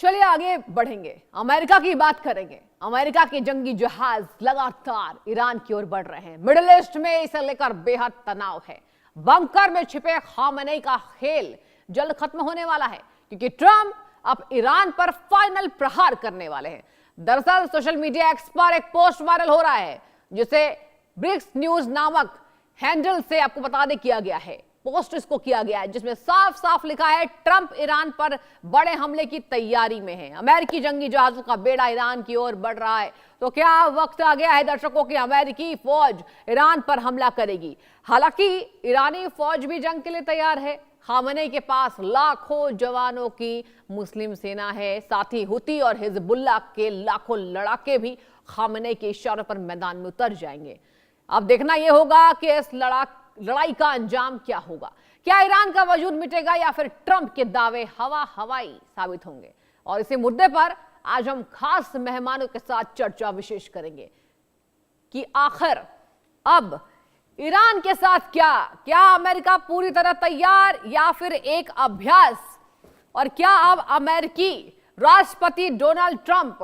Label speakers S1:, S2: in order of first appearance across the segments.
S1: चलिए आगे बढ़ेंगे, अमेरिका की बात करेंगे। अमेरिका के जंगी जहाज लगातार ईरान की ओर बढ़ रहे हैं। मिडिल ईस्ट में इसे लेकर बेहद तनाव है। बंकर में छिपे खामेनेई का खेल जल्द खत्म होने वाला है, क्योंकि ट्रंप अब ईरान पर फाइनल प्रहार करने वाले हैं। दरअसल सोशल मीडिया एक्स पर एक पोस्ट वायरल हो रहा है, जिसे ब्रिक्स न्यूज नामक हैंडल से आपको बता दे किया गया है। पोस्ट इसको किया गया है जिसमें साफ साफ लिखा है, ट्रंप ईरान पर बड़े हमले की तैयारी में है। अमेरिकी जंगी जहाजों का बेड़ा ईरान की ओर बढ़ रहा है। तो क्या वक्त आ गया है दर्शकों कि अमेरिकी फौज ईरान पर हमला करेगी? हालांकि ईरानी फौज भी जंग के लिए तैयार है। खामेनेई के पास लाखों जवानों की मुस्लिम सेना है। साथ ही हुती और हिजबुल्लाह के लाखों लड़ाके भी खामेनेई के इशारों पर मैदान में उतर जाएंगे। अब देखना यह होगा कि इस लड़ाई का अंजाम क्या होगा। क्या ईरान का वजूद मिटेगा या फिर ट्रंप के दावे हवाई साबित होंगे? और इसी मुद्दे पर आज हम खास मेहमानों के साथ चर्चा विशेष करेंगे कि आखिर अब ईरान के साथ क्या अमेरिका पूरी तरह तैयार या फिर एक अभ्यास? और क्या अब अमेरिकी राष्ट्रपति डोनाल्ड ट्रंप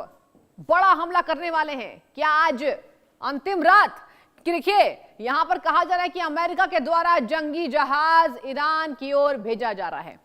S1: बड़ा हमला करने वाले हैं? क्या आज अंतिम रात? देखिए, यहां पर कहा जा रहा है कि अमेरिका के द्वारा जंगी जहाज ईरान की ओर भेजा जा रहा है।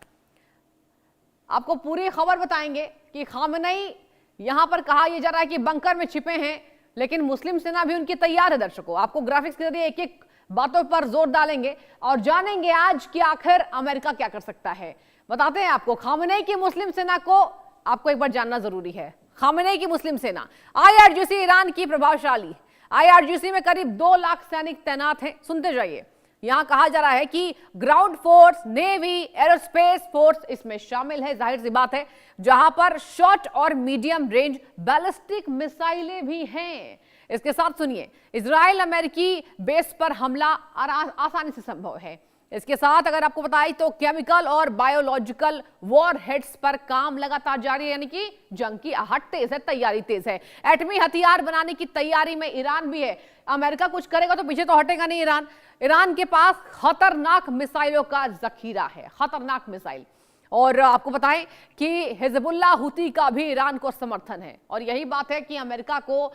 S1: आपको पूरी खबर बताएंगे कि खामेनेई यहां पर कहा यह जा रहा है कि बंकर में छिपे हैं, लेकिन मुस्लिम सेना भी उनकी तैयार है। दर्शकों, आपको ग्राफिक्स के जरिए एक एक बातों पर जोर डालेंगे और जानेंगे आज कि आखिर अमेरिका क्या कर सकता है। बताते हैं आपको, खामेनेई की मुस्लिम सेना को आपको एक बार जानना जरूरी है। खामेनेई की मुस्लिम सेना IRGC ईरान की प्रभावशाली। IRGC में करीब 2 लाख सैनिक तैनात हैं। सुनते जाइए, यहां कहा जा रहा है कि ground force, navy, aerospace force इसमें शामिल है। जाहिर सी बात है, जहां पर शॉर्ट और मीडियम रेंज बैलिस्टिक मिसाइलें भी हैं। इसके साथ सुनिए, इजराइल अमेरिकी बेस पर हमला आसानी से संभव है। इसके साथ अगर आपको बताएं तो केमिकल और बायोलॉजिकल वॉर हेड्स पर काम लगातार जारी है, यानी कि जंग की आहट तेज है, तैयारी तेज है। एटमी हथियार बनाने की तैयारी में ईरान भी है। अमेरिका कुछ करेगा तो पीछे तो हटेगा नहीं ईरान। ईरान के पास खतरनाक मिसाइलों का जखीरा है, खतरनाक मिसाइल। और आपको बताएं कि हिजबुल्लाह हुती का भी ईरान को समर्थन है। और यही बात है कि अमेरिका को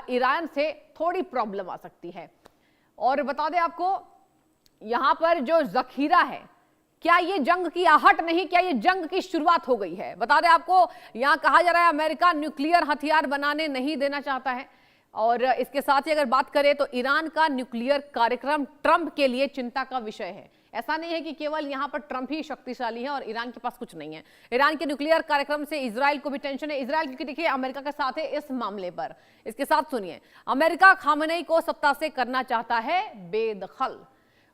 S1: ईरान से थोड़ी प्रॉब्लम आ सकती है। और बता दें आपको, यहां पर जो जखीरा है, क्या ये जंग की आहट नहीं, क्या ये जंग की शुरुआत हो गई है? बता दें आपको, यहां कहा जा रहा है अमेरिका न्यूक्लियर हथियार बनाने नहीं देना चाहता है। और इसके साथ ही अगर बात करें तो ईरान का न्यूक्लियर कार्यक्रम ट्रंप के लिए चिंता का विषय है। ऐसा नहीं है कि केवल यहां पर ट्रंप ही शक्तिशाली है और ईरान के पास कुछ नहीं है। ईरान के न्यूक्लियर कार्यक्रम से इजराइल को भी टेंशन है। इजराइल क्योंकि देखिए अमेरिका के साथ है इस मामले पर। इसके साथ सुनिए, अमेरिका खामेनेई को सत्ता से करना चाहता है बेदखल।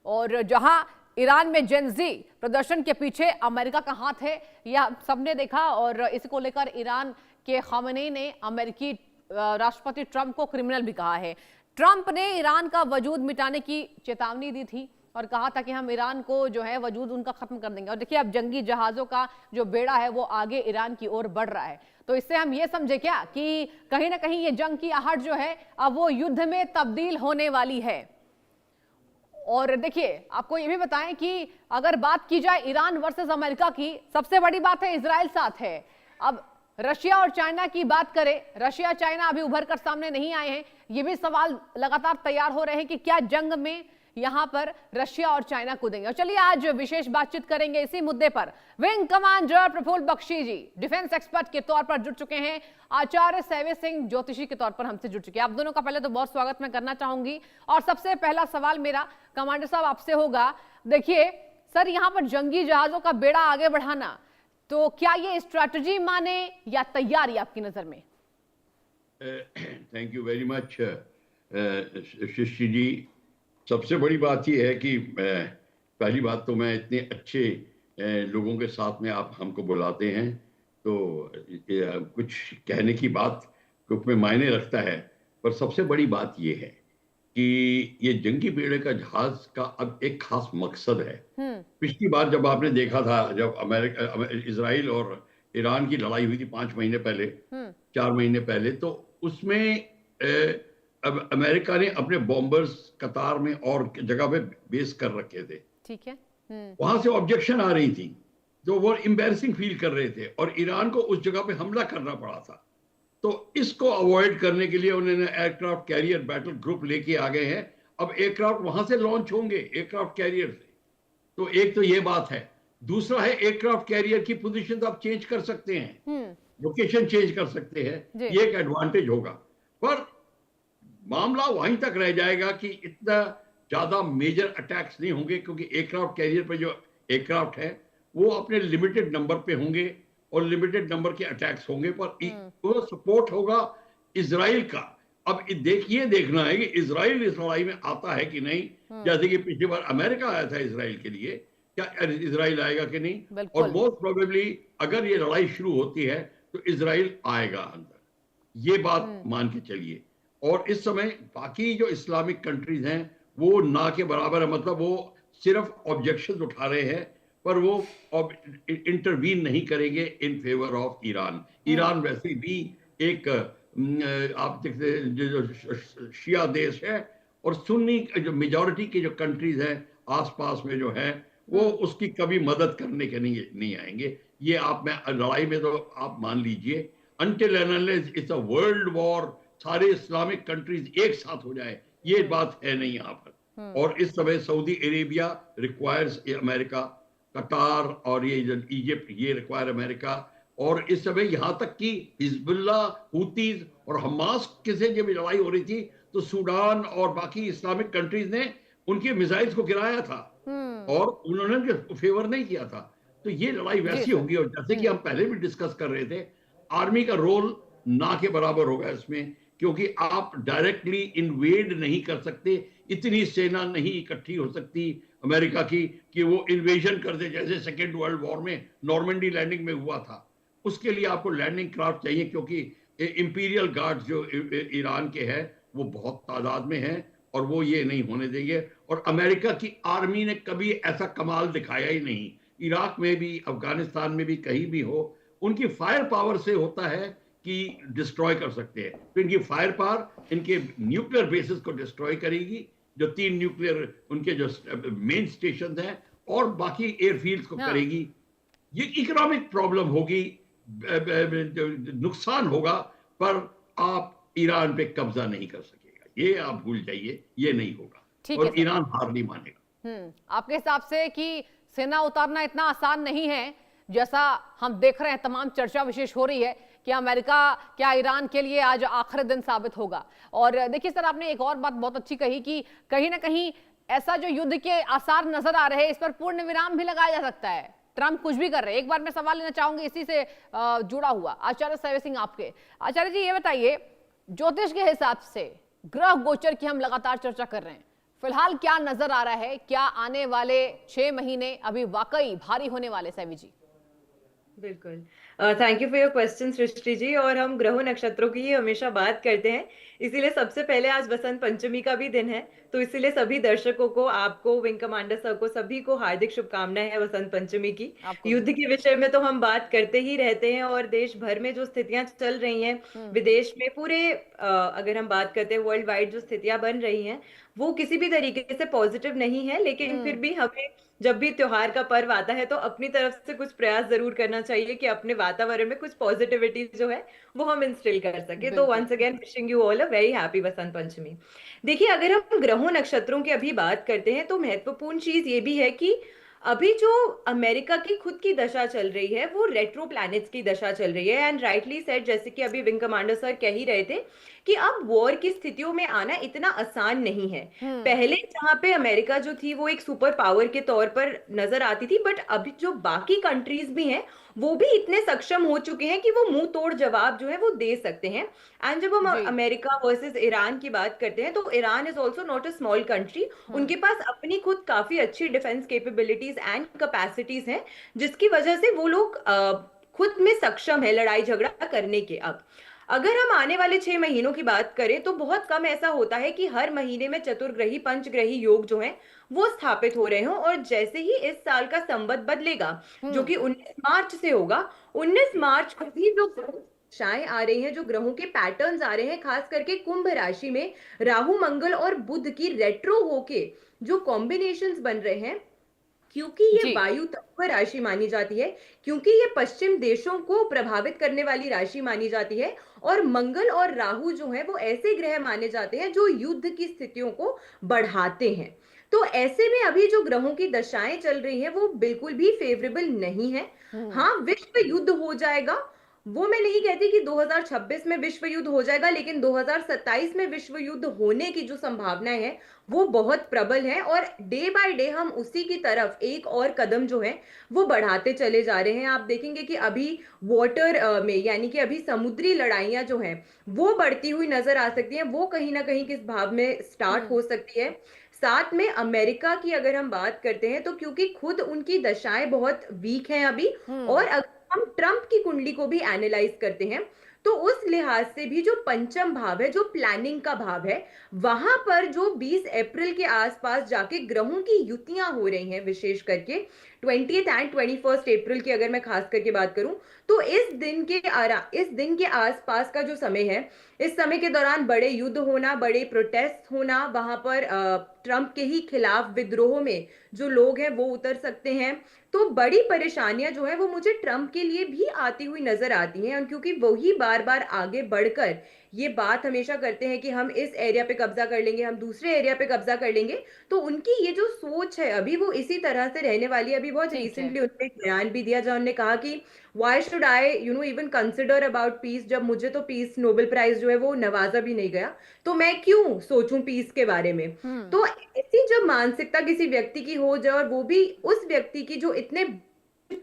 S1: और जहां ईरान में जेनजी प्रदर्शन के पीछे अमेरिका का हाथ है, यह सबने देखा। और इसको लेकर ईरान के खामेनेई ने अमेरिकी राष्ट्रपति ट्रंप को क्रिमिनल भी कहा है। ट्रंप ने ईरान का वजूद मिटाने की चेतावनी दी थी और कहा था कि हम ईरान को जो है वजूद उनका खत्म कर देंगे। और देखिए, अब जंगी जहाजों का जो बेड़ा है वो आगे ईरान की ओर बढ़ रहा है। तो इससे हम ये समझे क्या कि कहीं ना कहीं ये जंग की आहट जो है अब वो युद्ध में तब्दील होने वाली है। और देखिए, आपको ये भी बताएं कि अगर बात की जाए ईरान वर्सेस अमेरिका की, सबसे बड़ी बात है इजराइल साथ है। अब रशिया और चाइना की बात करें, रशिया चाइना अभी उभर कर सामने नहीं आए हैं। ये भी सवाल लगातार तैयार हो रहे हैं कि क्या जंग में यहां पर रशिया और चाइना कूदेंगे। और चलिए आज विशेष बातचीत करेंगे इसी मुद्दे पर। विंग कमांडर प्रफुल्ल बख्शी जी डिफेंस एक्सपर्ट के तौर पर जुड़ चुके हैं। आचार्य सैवे सिंह ज्योतिषी के तौर पर हमसे जुड़ चुके हैं। आप दोनों का पहले तो बहुत स्वागत मैं करना चाहूंगी। और सबसे पहला सवाल मेरा कमांडर साहब आपसे होगा। देखिए सर, यहां पर जंगी जहाजों का बेड़ा आगे बढ़ाना, तो क्या ये स्ट्रैटेजी माने या तैयारी आपकी नजर में?
S2: थैंक यू वेरी मच शिष्य जी। सबसे बड़ी बात यह है कि पहली बात तो मैं इतने अच्छे लोगों के साथ में आप हमको बुलाते हैं, तो कुछ कहने की बात में मायने रखता है। पर सबसे बड़ी बात यह है कि ये जंगी बेड़े का जहाज का अब एक खास मकसद है। पिछली बार जब आपने देखा था, जब इजराइल और ईरान की लड़ाई हुई थी 5 महीने पहले, 4 महीने पहले, तो उसमें अब अमेरिका ने अपने बॉम्बर्स कतार में और जगह पे बेस कर रखे थे।
S1: ठीक है।
S2: वहां से ऑब्जेक्शन आ रही थी तो वो एम्बैरेसिंग फील कर रहे थे और ईरान को उस जगह पे हमला करना पड़ा था। तो इसको अवॉइड करने के लिए उन्होंने एयरक्राफ्ट कैरियर बैटल ग्रुप लेके आ गए हैं। अब एयरक्राफ्ट वहां से लॉन्च होंगे, एयरक्राफ्ट कैरियर से। तो एक तो ये बात है। दूसरा है एयरक्राफ्ट कैरियर की पोजीशन तो आप चेंज कर सकते हैं, लोकेशन चेंज कर सकते हैं,
S1: जी।
S2: ये एक एडवांटेज होगा। पर मामला वहीं तक रह जाएगा कि इतना ज्यादा मेजर अटैक्स नहीं होंगे, क्योंकि एयरक्राफ्ट कैरियर पर जो एयरक्राफ्ट है वो अपने लिमिटेड नंबर पे होंगे और लिमिटेड नंबर के अटैक्स होंगे, पर वो सपोर्ट होगा इजराइल का। अब देखिए, देखना है कि इजराइल इस लड़ाई में आता है कि नहीं। जैसे कि पिछली बार अमेरिका आया था इजराइल के लिए, क्या इजराइल आएगा कि नहीं? और
S1: बिल्कुल।
S2: मोस्ट प्रोबेबली अगर ये लड़ाई शुरू होती है तो इजराइल आएगा अंदर, ये बात मान के चलिए। और इस समय बाकी जो इस्लामिक कंट्रीज हैं वो ना के बराबर है, मतलब वो सिर्फ ऑब्जेक्शन उठा रहे हैं, पर वो इंटरवीन नहीं करेंगे in favour of Iran. Iran वैसे भी एक आप देखते हैं जो शिया देश है, और सुन्नी जो मेजॉरिटी के जो कंट्रीज हैं आसपास में जो है वो उसकी कभी मदद करने के नहीं आएंगे। ये आप में लड़ाई में तो आप मान लीजिए, until and unless it's a world war, सारे इस्लामिक कंट्रीज एक साथ हो जाए, ये बात है नहीं यहाँ पर। और इस समय सऊदी अरेबिया रिक्वायर्स अमेरिका, कतार और ये इजिप्ट ये रिक्वायर अमेरिका। और इस समय यहां तक कि हिजबुल्ला, हूतीज और हमास के से जब लड़ाई हो रही थी तो सूडान और बाकी इस्लामिक कंट्रीज ने उनके मिसाइल्स को गिराया था और उन्होंने फेवर नहीं किया था। तो ये लड़ाई वैसी होगी। और जैसे कि हम पहले भी डिस्कस कर रहे थे, आर्मी का रोल ना के बराबर होगा इसमें, क्योंकि आप डायरेक्टली इन्वेड नहीं कर सकते, इतनी सेना नहीं इकट्ठी हो सकती अमेरिका की कि वो इन्वेजन कर दे, जैसे सेकेंड वर्ल्ड वॉर में नॉर्मंडी लैंडिंग में हुआ था। उसके लिए आपको लैंडिंग क्राफ्ट चाहिए, क्योंकि इंपीरियल गार्ड्स जो ईरान के हैं वो बहुत तादाद में हैं और वो ये नहीं होने देंगे। और अमेरिका की आर्मी ने कभी ऐसा कमाल दिखाया ही नहीं, इराक में भी, अफगानिस्तान में भी, कहीं भी हो। उनकी फायर पावर से होता है कि डिस्ट्रॉय कर सकते हैं। तो इनकी फायर पावर इनके न्यूक्लियर बेसिस को डिस्ट्रॉय करेगी, जो 3 न्यूक्लियर उनके जो मेन स्टेशन हैं, और बाकी एयरफील्ड्स को करेगी। ये इकोनॉमिक प्रॉब्लम होगी, नुकसान होगा, पर आप ईरान पे कब्जा नहीं कर सकेगा, ये आप भूल जाइए, ये नहीं होगा और ईरान हार नहीं मानेगा।
S1: आपके हिसाब से कि सेना उतारना इतना आसान नहीं है, जैसा हम देख रहे हैं, तमाम चर्चा विशेष हो रही है कि अमेरिका क्या ईरान के लिए आज आखिरी दिन साबित होगा। और देखिए सर, आपने एक और बात बहुत अच्छी कही कि कहीं ना कहीं ऐसा जो युद्ध के आसार नजर आ रहे हैं, इस पर पूर्ण विराम भी लगाया जा सकता है। ट्रंप कुछ भी कर रहे हैं। एक बार मैं सवाल लेना चाहूंगी इसी से जुड़ा हुआ, आचार्य सैव सिंह आपके। आचार्य जी ये बताइए, ज्योतिष के हिसाब से ग्रह गोचर की हम लगातार चर्चा कर रहे हैं, फिलहाल क्या नजर आ रहा है? क्या आने वाले 6 महीने अभी वाकई भारी होने वाले? सैवी जी।
S3: बिल्कुल, thank you for your question Srishti ji. और हम ग्रहों नक्षत्रों की ही हमेशा बात करते हैं, इसीलिए सबसे पहले आज बसंत पंचमी का भी दिन है, तो इसीलिए सभी दर्शकों को, आपको, विंग कमांडर सर को, सभी को हार्दिक शुभकामनाएं है बसंत पंचमी की। युद्ध के विषय में तो हम बात करते ही रहते हैं, और देश भर में जो स्थितियां चल रही हैं, विदेश में पूरे अगर हम बात करते हैं वर्ल्ड वाइड जो स्थितियां बन रही हैं, वो किसी भी तरीके से पॉजिटिव नहीं है। लेकिन फिर भी हमें जब भी त्योहार का पर्व आता है तो अपनी तरफ से कुछ प्रयास जरूर करना चाहिए कि अपने वातावरण में कुछ पॉजिटिविटी जो है वो हम इंस्टिल कर सके। तो once again wishing you all a very happy Basant Panchami. देखिए, अगर हम ग्रहों नक्षत्रों की अभी बात करते हैं तो महत्वपूर्ण चीज ये भी है कि अभी जो अमेरिका की खुद की दशा चल रही है वो रेट्रो प्लैनेट्स की दशा चल रही है। एंड राइटली सेड, जैसे कि अभी विंग कमांडर सर कह ही रहे थे कि अब वॉर की स्थितियों में आना इतना आसान नहीं है। पहले जहां पे अमेरिका जो थी वो एक सुपर पावर के तौर पर नजर आती थी, बट अभी जो बाकी कंट्रीज भी हैं वो भी इतने सक्षम हो चुके हैं कि वो मुंह तोड़ जवाब जो है वो दे सकते हैं। एंड जब हम अमेरिका वर्सेस ईरान की बात करते हैं तो Iran is also not a small country. उनके पास अपनी खुद काफी अच्छी डिफेंस कैपेबिलिटीज एंड कैपेसिटीज हैं, जिसकी वजह से वो लोग खुद में सक्षम है लड़ाई झगड़ा करने के। अब अगर हम आने वाले 6 महीनों की बात करें तो बहुत कम ऐसा होता है कि हर महीने में चतुर्ग्रही पंचग्रही योग जो है वो स्थापित हो रहे हो। और जैसे ही इस साल का संवत बदलेगा, जो कि 19 मार्च से होगा, 19 मार्च को भी जो दशाएं आ रही हैं, जो ग्रहों के पैटर्न्स आ रहे हैं, खास करके कुंभ राशि में राहु मंगल और बुध की रेट्रो होके जो कॉम्बिनेशंस बन रहे हैं, क्योंकि ये
S1: जी।
S3: वायु तत्व राशि मानी जाती है, क्योंकि ये पश्चिम देशों को प्रभावित करने वाली राशि मानी जाती है, और मंगल और राहु जो है वो ऐसे ग्रह माने जाते हैं जो युद्ध की स्थितियों को बढ़ाते हैं। तो ऐसे में अभी जो ग्रहों की दशाएं चल रही हैं वो बिल्कुल भी फेवरेबल नहीं है।
S1: हम्म।
S3: हाँ, विश्व युद्ध हो जाएगा, वो मैं नहीं कहती कि 2026 में विश्व युद्ध हो जाएगा, लेकिन 2027 में विश्व युद्ध होने की जो संभावनाएं है वो बहुत प्रबल है, और डे बाय डे हम उसी की तरफ एक और कदम जो है वो बढ़ाते चले जा रहे हैं। आप देखेंगे कि अभी वाटर में, यानी कि अभी समुद्री लड़ाइयां जो हैं वो बढ़ती हुई नजर आ सकती हैं। वो कहीं ना कहीं किस भाव में स्टार्ट
S1: हम्म।
S3: हो सकती है। साथ में अमेरिका की अगर हम बात करते हैं, तो क्योंकि खुद उनकी दशाएं बहुत वीक हैं अभी,
S1: हम्म।
S3: और अगर हम ट्रंप की कुंडली को भी एनालाइज करते हैं, तो उस लिहाज से भी जो पंचम भाव है, जो प्लानिंग का भाव है, वहां पर जो 20 अप्रैल के आसपास जाके ग्रहों की युतियां हो रही हैं, विशेष करके 20th एंड 21st अप्रैल की अगर मैं खास करके बात करूं, तो इस दिन के आसपास का जो समय है, इस समय के दौरान बड़े युद्ध होना, बड़े प्रोटेस्ट होना, वहां पर ट्रंप के ही खिलाफ विद्रोह में जो लोग हैं वो उतर सकते हैं। तो बड़ी परेशानियां जो है वो मुझे ट्रंप के लिए भी आती हुई नजर आती हैं, और क्योंकि वही बार बार आगे बढ़कर ये बात हमेशा करते हैं कि हम इस एरिया पे कब्जा कर लेंगे, हम दूसरे एरिया पे कब्जा कर लेंगे, तो उनकी ये जो सोच है अभी वो इसी तरह से रहने वाली है। अभी बहुत
S1: ठीक है।
S3: रिसेंटली उन्होंने एक बयान भी दिया जहां उन्होंने कहा कि why should I even consider about piece, जब मुझे तो पीस नोबेल प्राइज जो है वो नवाजा भी नहीं गया, तो मैं क्यों सोचूं पीस के बारे में।
S1: हम्म।
S3: तो ऐसी जब मानसिकता किसी व्यक्ति की हो जाए, और वो भी उस व्यक्ति की जो इतने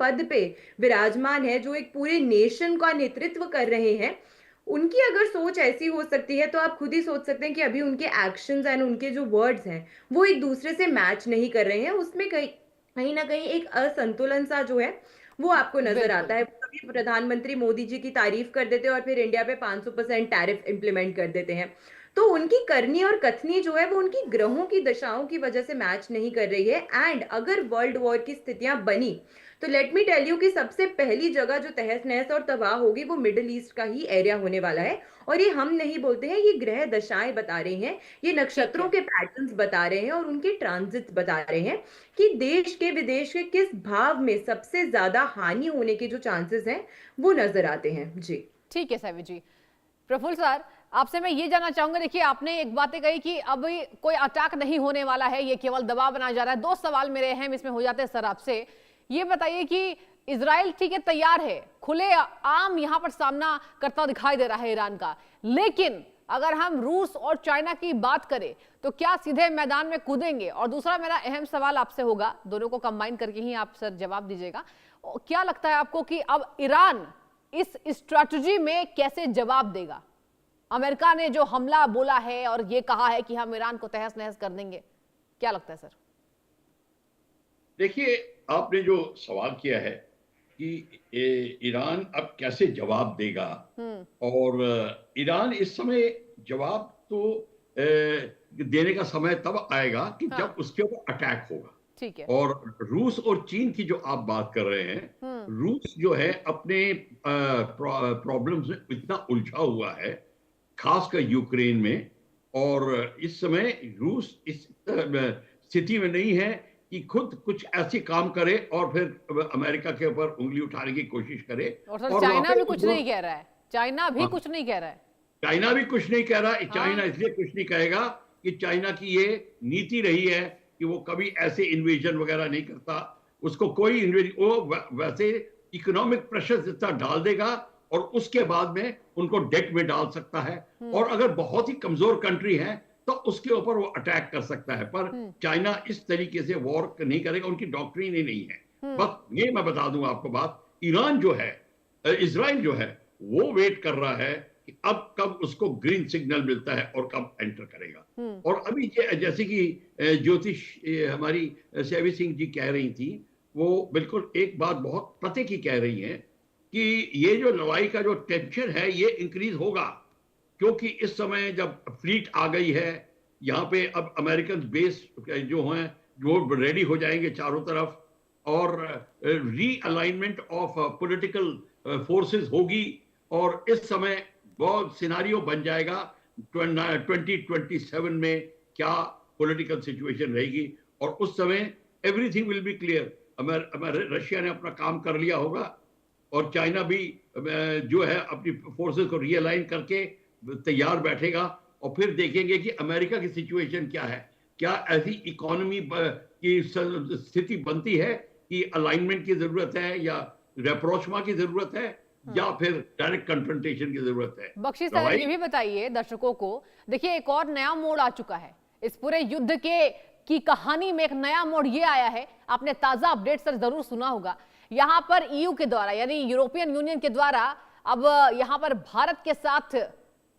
S3: पद पे विराजमान है, जो एक पूरे नेशन का नेतृत्व कर रहे हैं, उनकी अगर सोच ऐसी हो सकती है, तो आप खुद ही सोच सकते हैं कि अभी उनके एक्शंस एंड उनके जो वर्ड्स हैं वो एक दूसरे से मैच नहीं कर रहे हैं। उसमें कहीं कहीं ना कहीं एक असंतुलन सा जो है वो आपको नजर आता
S1: बिल्कुल।
S3: है। कभी प्रधानमंत्री मोदी जी की तारीफ कर देते हैं और फिर इंडिया पे 500% टैरिफ इंप्लीमेंट कर देते हैं। तो उनकी करनी और कथनी जो है वो उनकी ग्रहों की दशाओं की वजह से मैच नहीं कर रही है। एंड अगर वर्ल्ड वॉर की स्थितियां बनी, तो लेट मी टेल यू कि सबसे पहली जगह जो तहस नहस और तबाह होगी वो मिडिल ईस्ट का ही एरिया होने वाला है। और ये हम नहीं बोलते हैं, ये ग्रह दशाएं बता रही हैं, ये
S1: ठीक
S3: नक्षत्रों
S1: है।
S3: के पैटर्न्स बता रहे हैं, और उनके ट्रांजिट्स बता रहे हैं कि देश के विदेश के किस भाव में सबसे ज्यादा हानि होने के जो चांसेस हैं वो नजर आते हैं। जी
S1: ठीक है सैवी जी। प्रफुल्ल सर, आपसे मैं ये जानना चाहूंगा, देखिए आपने एक बातें कही कि अभी कोई अटैक नहीं होने वाला है, ये केवल दबाव बनाया जा रहा है। दो सवाल मेरे अहम इसमें हो जाते हैं सर आपसे। ये बताइए कि इजराइल ठीक है तैयार है, खुले आम यहां पर सामना करता दिखाई दे रहा है ईरान का, लेकिन अगर हम रूस और चाइना की बात करें तो क्या सीधे मैदान में कूदेंगे? और दूसरा मेरा अहम सवाल आपसे होगा, दोनों को कंबाइन करके ही आप सर जवाब दीजिएगा, क्या लगता है आपको कि अब ईरान इस स्ट्रैटेजी में कैसे जवाब देगा? अमेरिका ने जो हमला बोला है और ये कहा है कि हम ईरान को तहस नहस कर देंगे, क्या लगता है सर?
S2: देखिए, आपने जो सवाल किया है कि ईरान अब कैसे जवाब देगा, और ईरान इस समय जवाब तो देने का समय तब आएगा कि
S1: हाँ।
S2: जब उसके ऊपर अटैक होगा।
S1: ठीक है।
S2: और रूस और चीन की जो आप बात कर रहे हैं, रूस जो है अपने प्रॉब्लम्स में इतना उलझा हुआ है, खासकर यूक्रेन में, और इस समय रूस इस स्थिति में नहीं है कि खुद कुछ ऐसे काम करे और फिर अमेरिका के ऊपर उंगली उठाने की कोशिश करे।
S1: और सर
S2: और वहां
S1: चाइना
S2: पे
S1: भी कुछ नहीं कह रहा है, चाइना भी
S2: हाँ,
S1: कुछ नहीं कह रहा है।
S2: चाइना भी कुछ नहीं कह रहा। चाइना
S1: हाँ।
S2: इसलिए कुछ नहीं कहेगा कि चाइना की ये नीति रही है कि वो कभी ऐसे इन्वेजन वगैरह नहीं करता। उसको कोई वैसे इकोनॉमिक प्रेशर इतना डाल देगा और उसके बाद में उनको डेट में डाल सकता है, और अगर बहुत ही कमजोर कंट्री है तो उसके ऊपर वो अटैक कर सकता है। पर चाइना इस तरीके से वॉर नहीं करेगा, उनकी डॉक्ट्रिन ही नहीं है। बस ये मैं बता दूं आपको बात, ईरान जो है, इजराइल जो है, वो वेट कर रहा है कि अब कब उसको ग्रीन सिग्नल मिलता है और कब एंटर करेगा। और अभी जैसे कि ज्योतिष हमारी सेवी सिंह जी कह रही थी, वो बिल्कुल एक बात बहुत पते की कह रही हैं कि ये जो लड़ाई का जो टेंशन है ये इंक्रीज होगा, क्योंकि इस समय जब फ्लीट आ गई है यहाँ पे, अब अमेरिकन बेस जो हैं वो रेडी हो जाएंगे चारों तरफ, और रीअलाइनमेंट ऑफ पॉलिटिकल फोर्सेस होगी, और इस समय बहुत सिनारियो बन जाएगा 2027 में क्या पॉलिटिकल सिचुएशन रहेगी। और उस समय everything will be clear. Russia ने अपना काम कर लिया होगा और चाइना भी जो है अपनी फोर्सेस को रियलाइन करके तैयार बैठेगा, और फिर देखेंगे कि अमेरिका की सिचुएशन क्या है। क्या ऐसी इकोनॉमी की स्थिति बनती है कि अलाइनमेंट की जरूरत है, या रेप्रोचमा की जरूरत है, या फिर डायरेक्ट कन्फ्रंटेशन की जरूरत है।
S1: बख्शी साहब ये भी बताइए दर्शकों को, देखिए एक और नया मोड़ आ चुका है इस पूरे युद्ध के की कहानी में। एक नया मोड़ ये आया है, आपने ताजा अपडेट सर जरूर सुना होगा, यहां पर ईयू के द्वारा यानी यूरोपियन यूनियन के द्वारा अब यहां पर भारत के साथ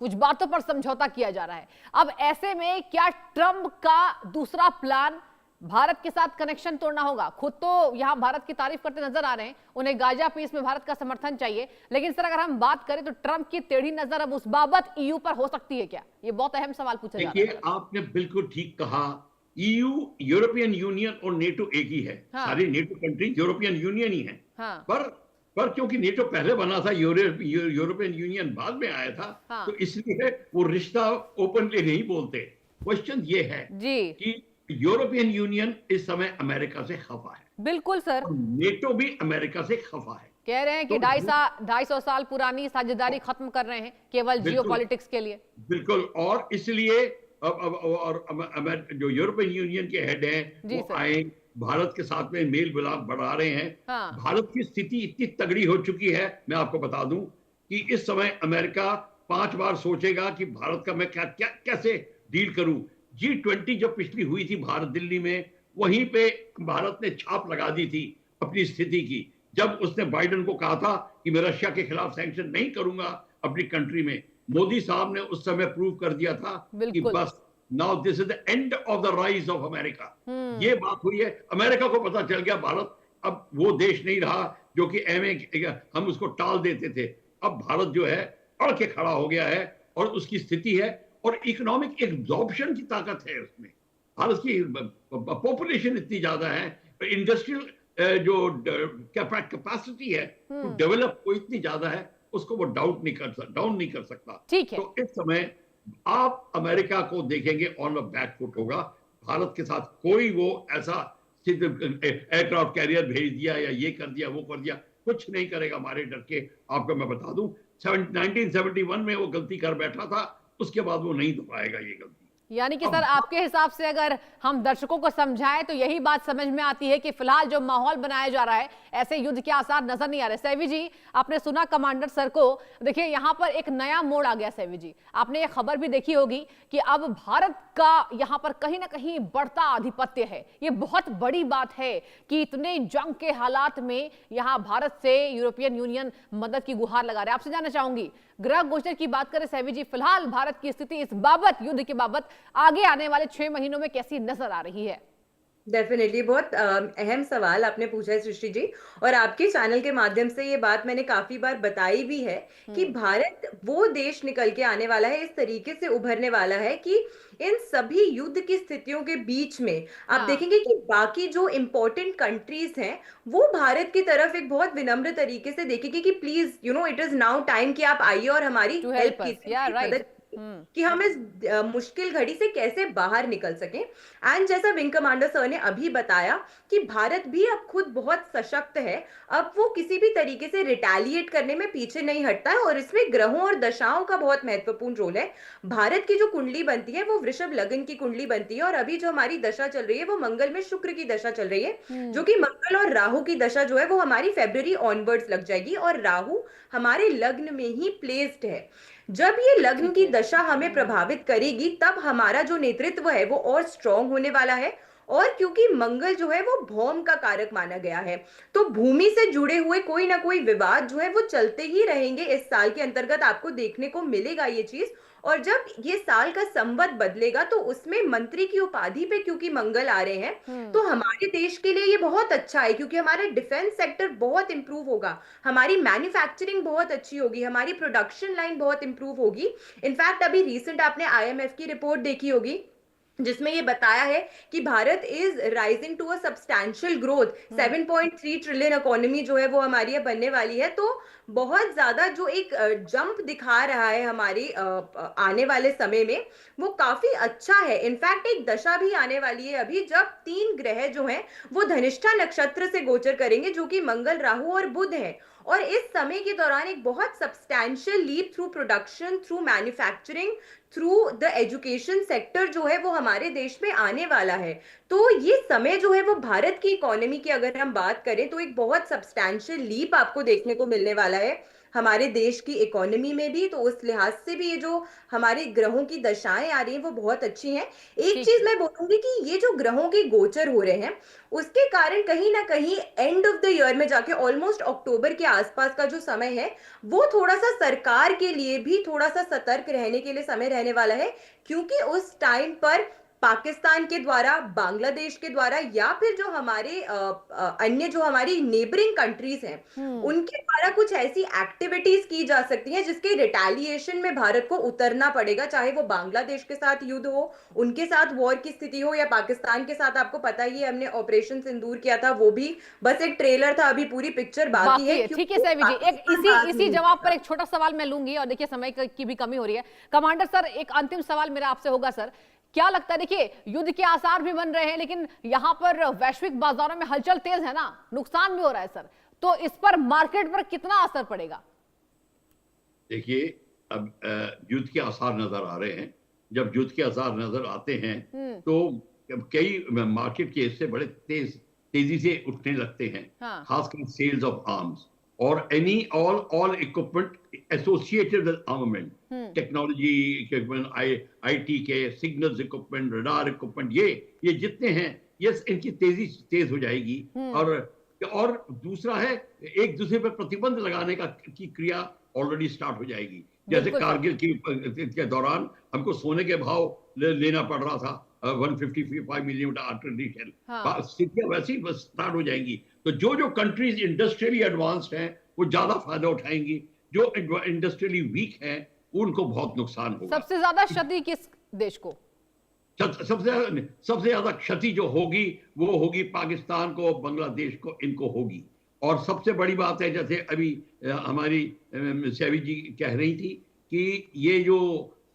S1: कुछ बातों पर समझौता किया जा रहा है। अब ऐसे में क्या ट्रंप का दूसरा प्लान भारत के साथ कनेक्शन तोड़ना होगा? खुद तो यहां भारत की तारीफ करते नजर आ रहे हैं, उन्हें गाजा पीस में भारत का समर्थन चाहिए, लेकिन सर अगर हम बात करें तो ट्रंप की टेढ़ी नजर अब उस बाबत ईयू पर हो सकती है क्या? ये बहुत अहम सवाल पूछा जा रहा है।
S2: देखिए, आपने बिल्कुल ठीक कहा, यूयूरोपियन यूनियन और नेटो एक ही है।
S1: हाँ।
S2: सारी नेटो कंट्री यूरोपियन यूनियन ही है।
S1: हाँ।
S2: पर क्योंकि नेटो पहले बना था, यूरोपियन यूनियन बाद में आया था,
S1: हाँ।
S2: तो इसलिए वो रिश्ता ओपनली नहीं बोलते। क्वेश्चन ये है
S1: जी
S2: कि यूरोपियन यूनियन इस समय अमेरिका से खफा है,
S1: बिल्कुल सर,
S2: और नेटो भी अमेरिका से खफा है।
S1: कह रहे हैं कि
S2: तो
S1: 250 साल पुरानी साझेदारी खत्म कर रहे हैं केवल जियोपॉलिटिक्स के लिए।
S2: बिल्कुल, और इसलिए जो यूरोपियन यूनियन के हेड हैं
S1: जी
S2: वो
S1: सर।
S2: आए, भारत के साथ में मेल मिलाप बढ़ा रहे हैं।
S1: हाँ।
S2: भारत की स्थिति इतनी तगड़ी हो चुकी है, मैं आपको बता दूं कि इस समय अमेरिका 5 बार सोचेगा कि भारत का मैं कैसे डील करूं। G20 जब पिछली हुई थी भारत दिल्ली में, वहीं पे भारत ने छाप लगा दी थी अपनी स्थिति की, जब उसने बाइडेन को कहा था कि मैं रशिया के खिलाफ सैंक्शन नहीं करूंगा अपनी कंट्री में। मोदी साहब ने उस समय प्रूव कर दिया था कि बस now this is the end of the rise of America. ये बात हुई है, अमेरिका को पता चल गया भारत अब वो देश नहीं रहा जो कि हम उसको टाल देते थे। अब भारत जो है अड़ के खड़ा हो गया है, और उसकी स्थिति है, और इकोनॉमिक एब्जॉर्प्शन की ताकत है उसमें। भारत की पॉपुलेशन इतनी ज्यादा है, इंडस्ट्रियल जो कैपेसिटी है टू डेवलप वो इतनी ज्यादा है, उसको वो डाउन नहीं कर सकता।
S1: ठीक है।
S2: तो इस समय आप अमेरिका को देखेंगे ऑन द बैक फुट होगा। भारत के साथ कोई वो ऐसा एयरक्राफ्ट कैरियर भेज दिया या ये कर दिया वो कर दिया, कुछ नहीं करेगा हमारे डर के। आपको मैं बता दूं 1971 में वो गलती कर बैठा था, उसके बाद वो नहीं दोहराएगा ये गलती।
S1: यानी कि सर आपके हिसाब से अगर हम दर्शकों को समझाएं तो यही बात समझ में आती है कि फिलहाल जो माहौल बनाया जा रहा है ऐसे युद्ध के आसार नजर नहीं आ रहे। सैवी जी, आपने सुना कमांडर सर को, देखिए यहां पर एक नया मोड़ आ गया। सैवी जी, आपने ये खबर भी देखी होगी कि अब भारत का यहां पर कहीं ना कहीं बढ़ता आधिपत्य है। ये बहुत बड़ी बात है कि इतने जंग के हालात में यहां भारत से यूरोपियन यूनियन मदद की गुहार लगा रहे हैं। आपसे जानना चाहूंगी, गृह गोचर की बात करें सैवी जी, फिलहाल भारत की स्थिति इस बाबत, युद्ध के बाबत आगे आने वाले 6 महीनों में कैसी नजर आ रही है?
S3: डेफिनेटली बहुत अहम सवाल आपने पूछा है सृष्टि जी, और आपके चैनल के माध्यम से ये बात मैंने काफी बार बताई भी है कि भारत वो देश निकल के आने वाला है, इस तरीके से उभरने वाला है कि इन सभी युद्ध की स्थितियों के बीच में आप देखेंगे कि बाकी जो इंपॉर्टेंट कंट्रीज हैं वो भारत की तरफ एक बहुत विनम्र तरीके से देखेंगे कि please it is now time कि आप आइए और हमारी हेल्प कीजिए, मदद कि हम इस मुश्किल घड़ी से कैसे बाहर निकल सकें। एंड जैसा विंग कमांडर सर ने अभी बताया कि भारत भी अब खुद बहुत सशक्त है, अब वो किसी भी तरीके से रिटेलिएट करने में पीछे नहीं हटता है, और इसमें ग्रहों और दशाओं का बहुत महत्वपूर्ण रोल है। भारत की जो कुंडली बनती है वो वृषभ लग्न की कुंडली बनती है, और अभी जो हमारी दशा चल रही है वो मंगल में शुक्र की दशा चल रही है, जो कि मंगल और राहु की दशा जो है वो हमारी फरवरी ऑनवर्ड्स लग जाएगी, और राहु हमारे लग्न में ही प्लेस्ड है। जब ये लग्न की दशा हमें प्रभावित करेगी तब हमारा जो नेतृत्व है वो और स्ट्रांग होने वाला है, और क्योंकि मंगल जो है वो भौम का कारक माना गया है, तो भूमि से जुड़े हुए कोई ना कोई विवाद जो है वो चलते ही रहेंगे। इस साल के अंतर्गत आपको देखने को मिलेगा ये चीज, और जब ये साल का संवत बदलेगा तो उसमें मंत्री की उपाधि पे क्योंकि मंगल आ रहे हैं तो हमारे देश के लिए ये बहुत अच्छा है, क्योंकि हमारा डिफेंस सेक्टर बहुत इंप्रूव होगा, हमारी मैन्युफैक्चरिंग बहुत अच्छी होगी, हमारी प्रोडक्शन लाइन बहुत इंप्रूव होगी। इनफैक्ट अभी रिसेंट आपने IMF की रिपोर्ट देखी होगी जिसमें ये बताया है कि Bharat is rising to a substantial growth. 7.3 trillion economy जो है वो हमारी अब बनने वाली है। तो बहुत ज्यादा जो एक जंप दिखा रहा है हमारी आने वाले समय में, वो काफी अच्छा है। इनफैक्ट एक दशा भी आने वाली है अभी, जब 3 ग्रह जो हैं वो धनिष्ठा नक्षत्र से गोचर करेंगे, जो कि मंगल, राहु और बुध है। और इस समय के दौरान एक बहुत substantial leap through production, through manufacturing, through the education sector जो है वो हमारे देश में आने वाला है। तो ये समय जो है वो भारत की इकोनॉमी की अगर हम बात करें तो एक बहुत सब्सटैंशियल लीप आपको देखने को मिलने वाला है हमारे देश की इकोनॉमी में भी। तो उस लिहाज से भी ये जो हमारे ग्रहों की दशाएं आ रही हैं वो बहुत अच्छी हैं। एक
S1: ठीक
S3: चीज
S1: है।
S3: मैं बोलूंगी कि ये जो ग्रहों के गोचर हो रहे हैं उसके कारण कहीं ना कहीं एंड ऑफ द ईयर में जाके ऑलमोस्ट अक्टूबर के आसपास का जो समय है वो थोड़ा सा सरकार के लिए भी थोड़ा सा सतर्क रहने के लिए समय रहने वाला है। क्योंकि उस टाइम पर पाकिस्तान के द्वारा, बांग्लादेश के द्वारा, या फिर जो हमारे अन्य जो हमारी नेबरिंग कंट्रीज हैं उनके द्वारा कुछ ऐसी एक्टिविटीज की जा सकती हैं जिसके रिटेलिएशन में भारत को उतरना पड़ेगा। चाहे वो बांग्लादेश के साथ युद्ध हो, उनके साथ वॉर की स्थिति हो, या पाकिस्तान के साथ। आपको पता ही है हमने ऑपरेशन सिंदूर किया था, वो भी बस एक ट्रेलर था, अभी पूरी पिक्चर बाकी है।
S1: ठीक है सैवी जी, एक इसी जवाब पर एक छोटा सवाल मैं लूंगी, और देखिए समय की भी कमी हो रही है। कमांडर सर, एक अंतिम सवाल मेरा आपसे होगा सर, क्या लगता है, देखिए युद्ध के आसार भी बन रहे हैं लेकिन यहां पर वैश्विक बाजारों में हलचल तेज है ना, नुकसान भी हो रहा है सर, तो इस पर मार्केट पर कितना असर पड़ेगा?
S2: देखिए, अब युद्ध के आसार नजर आ रहे हैं। जब युद्ध के आसार नजर आते हैं तो कई मार्केट के हिस्से बड़े तेजी से उठने लगते हैं।
S1: हाँ।
S2: खासकर सेल्स ऑफ आर्म्स और any all equipment associated with armament, technology equipment, IT के सिग्नल्स इक्विपमेंट, रडार इक्विपमेंट, ये जितने हैं, ये इनकी तेज हो जाएगी। और दूसरा है, एक दूसरे पर प्रतिबंध लगाने की क्रिया ऑलरेडी स्टार्ट हो जाएगी। जैसे कारगिल के दौरान हमको सोने के भाव लेना पड़ रहा था, 155 मिलीमीटर आर्टिलरी शेल। स्थितियां वैसी स्टार्ट हो जाएंगी। तो जो कंट्रीज इंडस्ट्रियली एडवांस्ड हैं वो ज्यादा फायदा उठाएंगी, जो इंडस्ट्रियली वीक हैं उनको बहुत नुकसान होगा।
S1: सबसे ज्यादा क्षति किस देश को?
S2: सबसे ज्यादा क्षति जो होगी वो होगी पाकिस्तान को, बांग्लादेश को, इनको होगी। और सबसे बड़ी बात है, जैसे अभी हमारी सैवी जी कह रही थी कि ये जो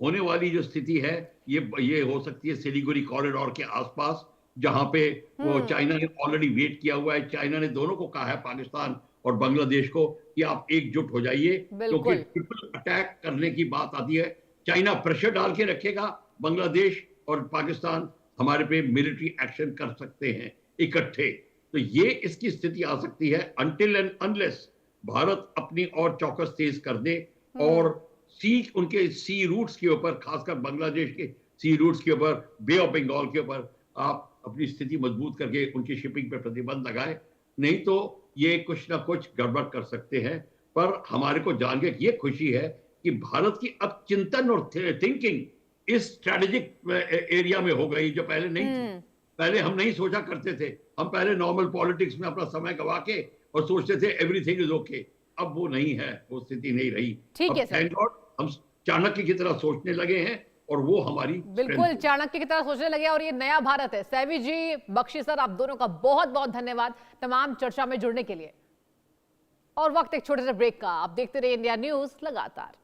S2: होने वाली जो स्थिति है ये हो सकती है सिलीगुड़ी कॉरिडोर के आसपास, जहां पे वो चाइना ने ऑलरेडी वेट किया हुआ है। चाइना ने दोनों को कहा है, पाकिस्तान और बांग्लादेश को, कि आप एकजुट हो जाइए, क्योंकि ट्रिपल अटैक करने की बात आती है। चाइना प्रेशर डाल के रखेगा, बांग्लादेश और पाकिस्तान हमारे पे मिलिट्री एक्शन कर सकते हैं इकट्ठे। तो ये इसकी स्थिति आ सकती है अनटिल एंड अनलेस भारत अपनी और चौकस तेज कर दे और उनके सी रूट्स के ऊपर, खासकर बांग्लादेश के सी रूट्स के ऊपर, बे ऑफ बंगाल के ऊपर आप अपनी स्थिति मजबूत करके उनकी शिपिंग पर प्रतिबंध लगाए। नहीं तो ये कुछ ना कुछ गड़बड़ कर सकते हैं। पर हमारे को जान के ये खुशी है कि भारत की अब चिंतन और थिंकिंग इस स्ट्रेटेजिक एरिया में हो गई, जो पहले नहीं थी। पहले हम नहीं सोचा करते थे, हम पहले नॉर्मल पॉलिटिक्स में अपना समय गवा के और सोचते थे एवरीथिंग इज ओके। अब वो नहीं है, वो स्थिति नहीं रही।
S1: ठीक है सर,
S2: हम चाणक्य की तरह सोचने लगे हैं और वो हमारी
S1: बिल्कुल चाणक्य की तरह सोचने लगे, और ये नया भारत है। सैवी जी, बख्शी सर, आप दोनों का बहुत बहुत धन्यवाद तमाम चर्चा में जुड़ने के लिए। और वक्त एक छोटे से ब्रेक का। आप देखते रहिए इंडिया न्यूज लगातार।